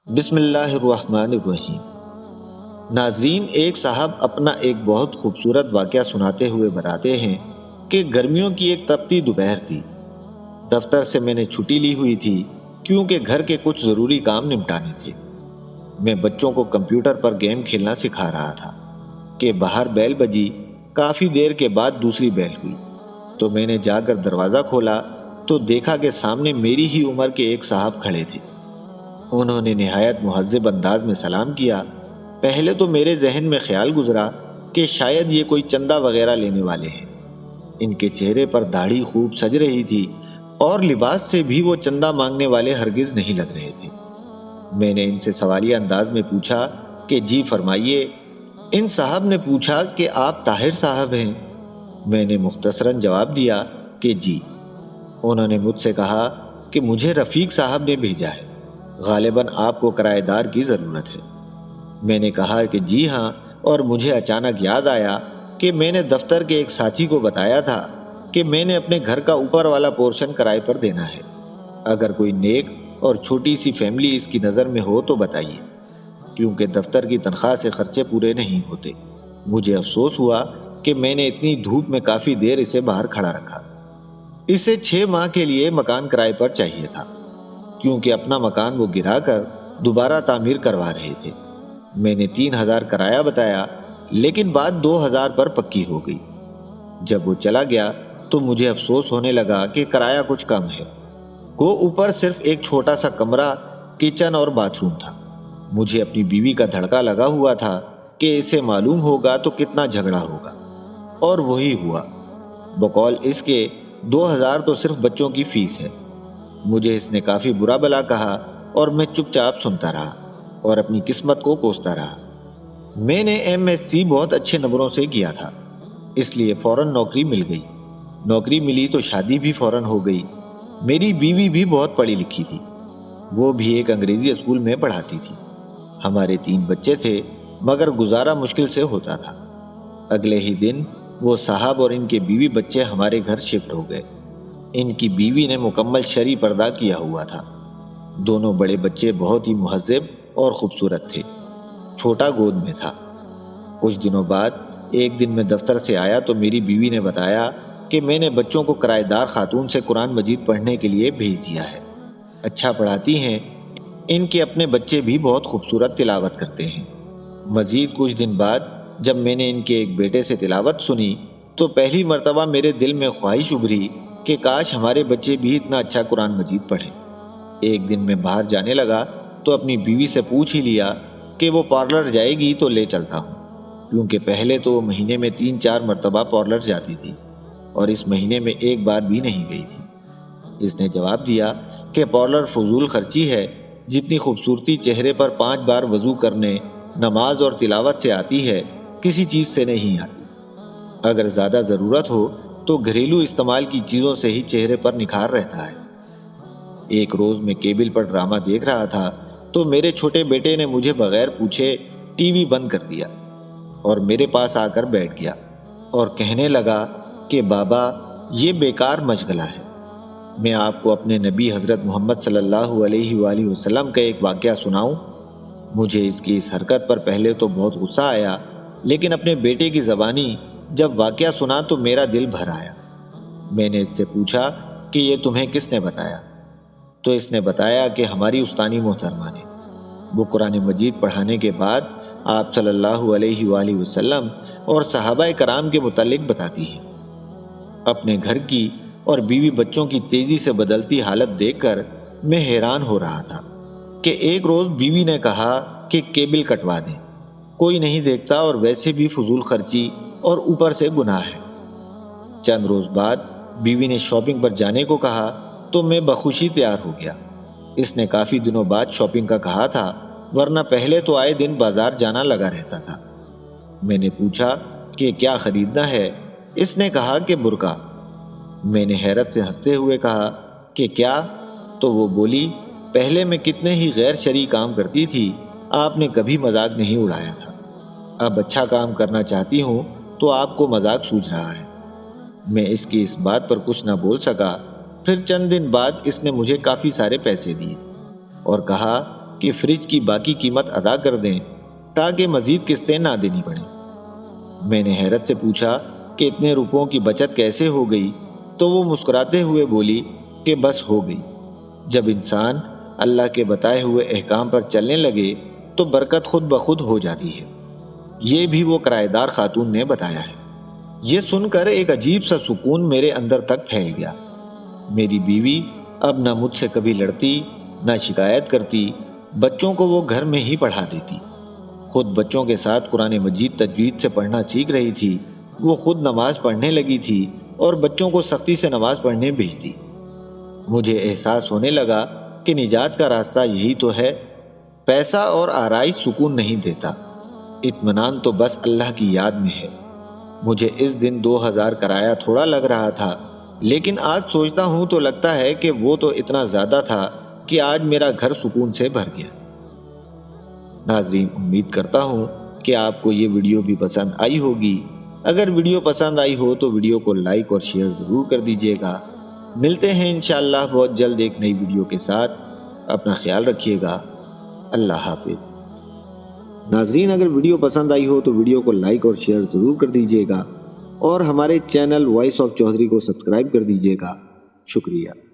بسم اللہ الرحمن الرحیم۔ ناظرین، ایک صاحب اپنا ایک بہت خوبصورت واقعہ سناتے ہوئے بتاتے ہیں کہ گرمیوں کی ایک تپتی دوپہر تھی۔ دفتر سے میں نے چھٹی لی ہوئی تھی کیونکہ گھر کے کچھ ضروری کام نمٹانے تھے۔ میں بچوں کو کمپیوٹر پر گیم کھیلنا سکھا رہا تھا کہ باہر بیل بجی۔ کافی دیر کے بعد دوسری بیل ہوئی تو میں نے جا کر دروازہ کھولا تو دیکھا کہ سامنے میری ہی عمر کے ایک صاحب کھڑے تھے۔ انہوں نے نہایت مہذب انداز میں سلام کیا۔ پہلے تو میرے ذہن میں خیال گزرا کہ شاید یہ کوئی چندہ وغیرہ لینے والے ہیں۔ ان کے چہرے پر داڑھی خوب سج رہی تھی اور لباس سے بھی وہ چندہ مانگنے والے ہرگز نہیں لگ رہے تھے۔ میں نے ان سے سوالیہ انداز میں پوچھا کہ جی فرمائیے۔ ان صاحب نے پوچھا کہ آپ طاہر صاحب ہیں؟ میں نے مختصراً جواب دیا کہ جی۔ انہوں نے مجھ سے کہا کہ مجھے رفیق صاحب نے بھیجا ہے، غالباً آپ کو کرایہ دار کی ضرورت ہے۔ میں نے کہا کہ جی ہاں، اور مجھے اچانک یاد آیا کہ میں نے دفتر کے ایک ساتھی کو بتایا تھا کہ میں نے اپنے گھر کا اوپر والا پورشن کرائے پر دینا ہے۔ اگر کوئی نیک اور چھوٹی سی فیملی اس کی نظر میں ہو تو بتائیے، کیونکہ دفتر کی تنخواہ سے خرچے پورے نہیں ہوتے۔ مجھے افسوس ہوا کہ میں نے اتنی دھوپ میں کافی دیر اسے باہر کھڑا رکھا۔ اسے 6 ماہ کے لیے مکان کرائے پر چاہیے تھا، کیونکہ اپنا مکان وہ گرا کر دوبارہ تعمیر کروا رہے تھے۔ میں نے 3000 کرایہ بتایا، لیکن بات 2000 پر پکی ہو گئی۔ جب وہ چلا گیا تو مجھے افسوس ہونے لگا کہ کرایہ کچھ کم ہے۔ وہ اوپر صرف ایک چھوٹا سا کمرہ، کچن اور باتھ روم تھا۔ مجھے اپنی بیوی کا دھڑکا لگا ہوا تھا کہ اسے معلوم ہوگا تو کتنا جھگڑا ہوگا، اور وہی ہوا۔ بقول اس کے 2000 تو صرف بچوں کی فیس ہے۔ مجھے اس نے کافی برا بلا کہا اور میں چپ چاپ سنتا رہا اور اپنی قسمت کو کوستا رہا۔ میں نے MSc بہت اچھے نمبروں سے کیا تھا، اس لیے فوراً نوکری مل گئی۔ نوکری ملی تو شادی بھی فوراً ہو گئی۔ میری بیوی بھی بہت پڑھی لکھی تھی، وہ بھی ایک انگریزی اسکول میں پڑھاتی تھی۔ ہمارے 3 بچے تھے، مگر گزارا مشکل سے ہوتا تھا۔ اگلے ہی دن وہ صاحب اور ان کے بیوی بچے ہمارے گھر شفٹ ہو گئے۔ ان کی بیوی نے مکمل شرعی پردہ کیا ہوا تھا۔ دونوں بڑے بچے بہت ہی مہذب اور خوبصورت تھے۔ چھوٹا گود میں تھا۔ کچھ دنوں بعد ایک دن میں دفتر سے آیا تو میری بیوی نے بتایا کہ میں نے بچوں کو کرایہ دار خاتون سے قرآن مجید پڑھنے کے لیے بھیج دیا ہے۔ اچھا پڑھاتی ہیں، ان کے اپنے بچے بھی بہت خوبصورت تلاوت کرتے ہیں۔ مزید کچھ دن بعد جب میں نے ان کے ایک بیٹے سے تلاوت سنی تو پہلی مرتبہ میرے دل میں خواہش ابھری کہ کاش ہمارے بچے بھی اتنا اچھا قرآن مجید پڑھیں۔ ایک دن میں باہر جانے لگا تو اپنی بیوی سے پوچھ ہی لیا کہ وہ پارلر جائے گی تو لے چلتا ہوں، کیونکہ پہلے تو وہ مہینے میں 3-4 مرتبہ پارلر جاتی تھی اور اس مہینے میں ایک بار بھی نہیں گئی تھی۔ اس نے جواب دیا کہ پارلر فضول خرچی ہے، جتنی خوبصورتی چہرے پر 5 بار وضو کرنے، نماز اور تلاوت سے آتی ہے، کسی چیز سے نہیں آتی۔ اگر زیادہ ضرورت ہو تو گھریلو استعمال کی چیزوں سے ہی چہرے پر نکھار رہتا ہے۔ ایک روز میں کیبل پر ڈرامہ دیکھ رہا تھا تو میرے چھوٹے بیٹے نے مجھے بغیر پوچھے ٹی وی بند کر دیا اور میرے پاس آ کر بیٹھ گیا اور کہنے لگا کہ بابا، یہ بیکار مشغلہ ہے۔ میں آپ کو اپنے نبی حضرت محمد صلی اللہ علیہ وآلہ وسلم کا ایک واقعہ سناؤں؟ مجھے اس کی اس حرکت پر پہلے تو بہت غصہ آیا، لیکن اپنے بیٹے کی زبانی جب واقعہ سنا تو میرا دل بھر آیا۔ میں نے اس سے پوچھا کہ یہ تمہیں کس نے بتایا؟ تو اس نے بتایا کہ ہماری استانی محترمہ نے۔ وہ قرآن مجید پڑھانے کے بعد آپ صلی اللہ علیہ وآلہ وسلم اور صحابہ کرام کے متعلق بتاتی ہیں۔ اپنے گھر کی اور بیوی بچوں کی تیزی سے بدلتی حالت دیکھ کر میں حیران ہو رہا تھا کہ ایک روز بیوی نے کہا کہ کیبل کٹوا دیں، کوئی نہیں دیکھتا اور ویسے بھی فضول خرچی اور اوپر سے گناہ ہے۔ چند روز بعد بیوی نے شاپنگ پر جانے کو کہا تو میں بخوشی تیار ہو گیا۔ اس نے کافی دنوں بعد شاپنگ کا کہا تھا، ورنہ پہلے تو آئے دن بازار جانا لگا رہتا تھا۔ میں نے پوچھا کہ کیا خریدنا ہے؟ اس نے کہا کہ برقع۔ میں نے حیرت سے ہنستے ہوئے کہا کہ کیا؟ تو وہ بولی، پہلے میں کتنے ہی غیر شرعی کام کرتی تھی، آپ نے کبھی مذاق نہیں اڑایا تھا۔ اب اچھا کام کرنا چاہتی ہوں تو آپ کو مذاق سوجھ رہا ہے۔ میں اس کی اس بات پر کچھ نہ بول سکا۔ پھر چند دن بعد اس نے مجھے کافی سارے پیسے دیے اور کہا کہ فریج کی باقی قیمت ادا کر دیں تاکہ مزید قسطیں نہ دینی پڑیں۔ میں نے حیرت سے پوچھا کہ اتنے روپوں کی بچت کیسے ہو گئی، تو وہ مسکراتے ہوئے بولی کہ بس ہو گئی۔ جب انسان اللہ کے بتائے ہوئے احکام پر چلنے لگے تو برکت خود بخود ہو جاتی ہے۔ یہ بھی وہ کرایہ دار خاتون نے بتایا ہے۔ یہ سن کر ایک عجیب سا سکون میرے اندر تک پھیل گیا۔ میری بیوی اب نہ مجھ سے کبھی لڑتی، نہ شکایت کرتی، بچوں کو وہ گھر میں ہی پڑھا دیتی۔ خود بچوں کے ساتھ قرآن مجید تجوید سے پڑھنا سیکھ رہی تھی، وہ خود نماز پڑھنے لگی تھی اور بچوں کو سختی سے نماز پڑھنے بھیجتی۔ مجھے احساس ہونے لگا کہ نجات کا راستہ یہی تو ہے۔ پیسہ اور آرائش سکون نہیں دیتا، اطمینان تو بس اللہ کی یاد میں ہے۔ مجھے اس دن 2000 کرایہ تھوڑا لگ رہا تھا، لیکن آج سوچتا ہوں تو لگتا ہے کہ وہ تو اتنا زیادہ تھا کہ آج میرا گھر سکون سے بھر گیا۔ ناظرین، امید کرتا ہوں کہ آپ کو یہ ویڈیو بھی پسند آئی ہوگی۔ اگر ویڈیو پسند آئی ہو تو ویڈیو کو لائک اور شیئر ضرور کر دیجیے گا۔ ملتے ہیں انشاءاللہ بہت جلد ایک نئی ویڈیو کے ساتھ۔ اپنا خیال رکھیے گا۔ اللہ حافظ۔ ناظرین، اگر ویڈیو پسند آئی ہو تو ویڈیو کو لائک اور شیئر ضرور کر دیجیے گا اور ہمارے چینل وائس آف چودھری کو سبسکرائب کر دیجیے گا۔ شکریہ۔